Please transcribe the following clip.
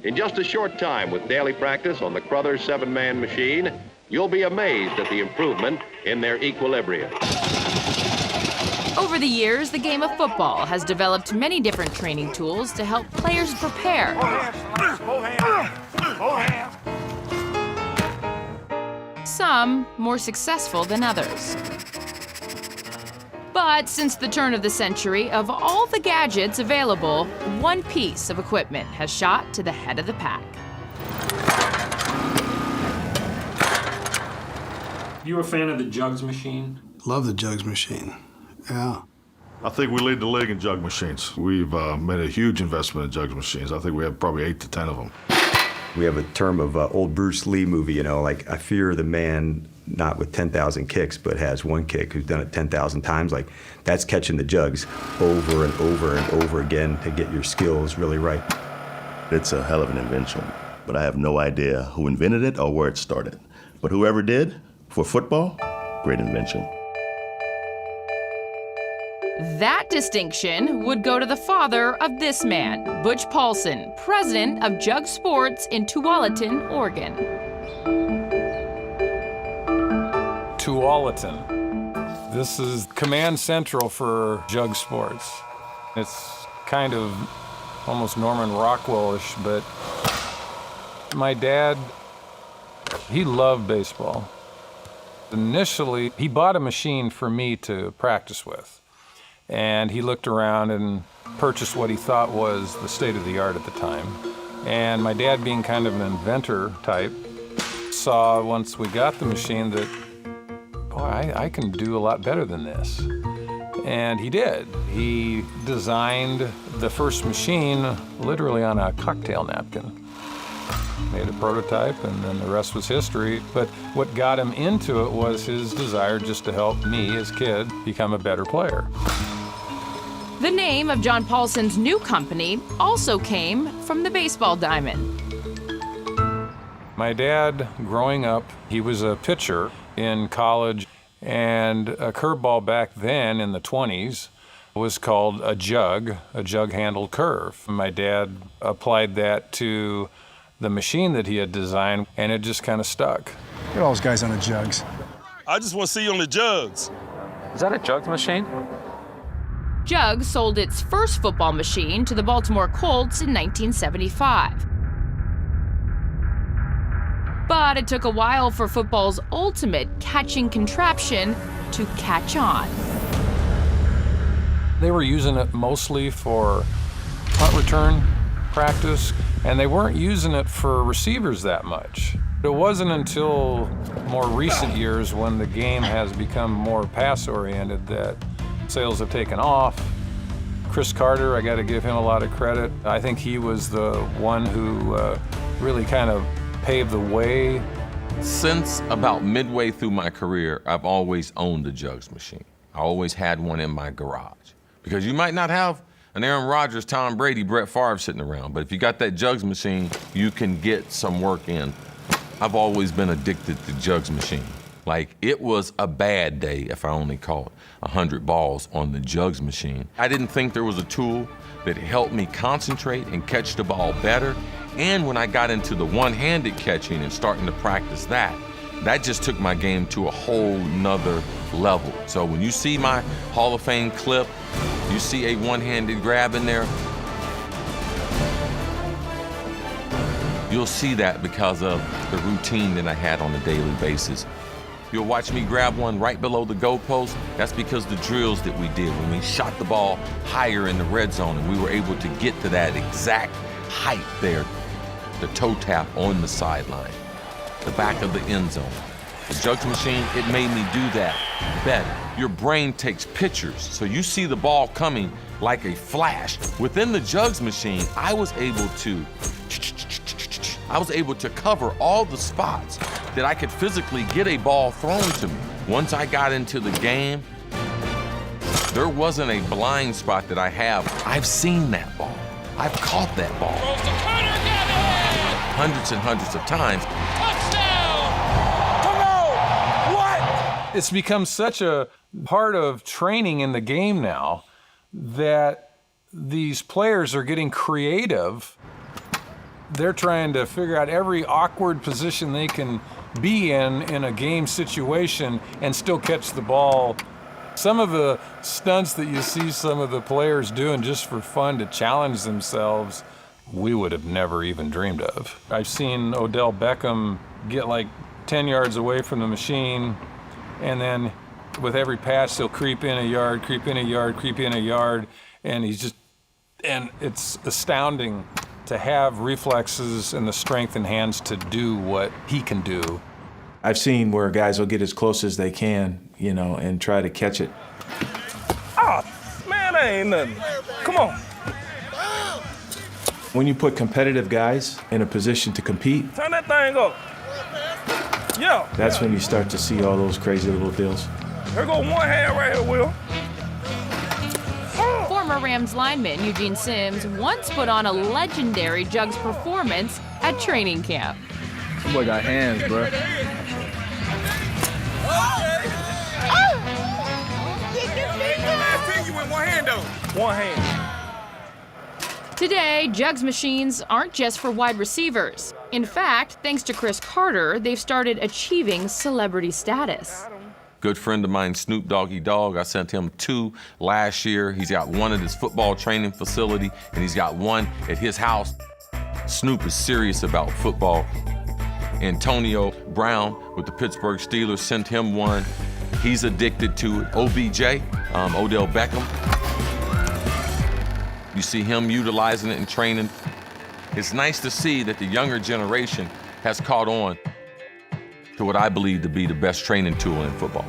In just a short time with daily practice on the Crothers 7-man machine, you'll be amazed at the improvement in their equilibrium. Over the years, the game of football has developed many different training tools to help players prepare. Some more successful than others. But since the turn of the century, of all the gadgets available, one piece of equipment has shot to the head of the pack. You a fan of the Jugs machine? Love the Jugs machine, yeah. I think we lead the league in jug machines. We've made a huge investment in jug machines. I think we have probably 8 to 10 of them. We have a term of old Bruce Lee movie, you know, like I fear the man not with 10,000 kicks, but has one kick who's done it 10,000 times. Like that's catching the jugs over and over and over again to get your skills really right. It's a hell of an invention, but I have no idea who invented it or where it started. But whoever did, for football, great invention. That distinction would go to the father of this man, Butch Paulson, president of Jugs Sports in Tualatin, Oregon. Tualatin. This is command central for Jugs Sports. It's kind of almost Norman Rockwell-ish, but my dad, he loved baseball. Initially, he bought a machine for me to practice with. And he looked around and purchased what he thought was the state of the art at the time. And my dad, being kind of an inventor type, saw once we got the machine that, boy, I can do a lot better than this. And he did. He designed the first machine literally on a cocktail napkin. Made a prototype, and then the rest was history. But what got him into it was his desire just to help me, his kid, become a better player. The name of John Paulson's new company also came from the baseball diamond. My dad, growing up, he was a pitcher in college, and a curveball back then in the 20s was called a jug-handled curve. My dad applied that to the machine that he had designed, and it just kind of stuck. Look at all those guys on the Jugs. I just want to see you on the Jugs. Is that a Jugs machine? Jugs sold its first football machine to the Baltimore Colts in 1975. But it took a while for football's ultimate catching contraption to catch on. They were using it mostly for punt return practice, and they weren't using it for receivers that much. It wasn't until more recent years, when the game has become more pass-oriented, that sales have taken off. Chris Carter, I got to give him a lot of credit. I think he was the one who really kind of paved the way. Since about midway through my career, I've always owned a Jugs machine. I always had one in my garage. Because you might not have an Aaron Rodgers, Tom Brady, Brett Favre sitting around, but if you got that Jugs machine, you can get some work in. I've always been addicted to Jugs machine. Like, it was a bad day if I only caught 100 balls on the Jugs machine. I didn't think there was a tool that helped me concentrate and catch the ball better. And when I got into the one-handed catching and starting to practice that just took my game to a whole nother level. So when you see my Hall of Fame clip, you see a one-handed grab in there, you'll see that because of the routine that I had on a daily basis. You'll watch me grab one right below the goalpost. That's because the drills that we did when we shot the ball higher in the red zone, and we were able to get to that exact height there, the toe tap on the sideline, the back of the end zone. The Jugs machine, it made me do that better. Your brain takes pictures, so you see the ball coming like a flash. Within the Jugs machine, I was able to cover all the spots that I could physically get a ball thrown to me. Once I got into the game, there wasn't a blind spot that I have. I've seen that ball. I've caught that ball. Hundreds and hundreds of times. Touchdown! Come on! What? It's become such a part of training in the game now that these players are getting creative They're trying to figure out every awkward position they can be in a game situation and still catch the ball. Some of the stunts that you see some of the players doing just for fun to challenge themselves, we would have never even dreamed of. I've seen Odell Beckham get like 10 yards away from the machine, and then with every pass, he'll creep in a yard, creep in a yard, creep in a yard, and it's astounding to have reflexes and the strength in hands to do what he can do. I've seen where guys will get as close as they can, you know, and try to catch it. Oh, man, that ain't nothing. Come on. When you put competitive guys in a position to compete, Turn that thing up. Yeah. that's when you start to see all those crazy little deals. Here go one hand right here, Will. Former Rams lineman Eugene Sims once put on a legendary Jugs performance at training camp. This boy got hands, bro. One hand, though. One hand. Today, Jugs machines aren't just for wide receivers. In fact, thanks to Chris Carter, they've started achieving celebrity status. Good friend of mine, Snoop Doggy Dogg, I sent him 2 last year. He's got one at his football training facility, and he's got one at his house. Snoop is serious about football. Antonio Brown with the Pittsburgh Steelers sent him one. He's addicted to it. OBJ, Odell Beckham. You see him utilizing it in training. It's nice to see that the younger generation has caught on to what I believe to be the best training tool in football.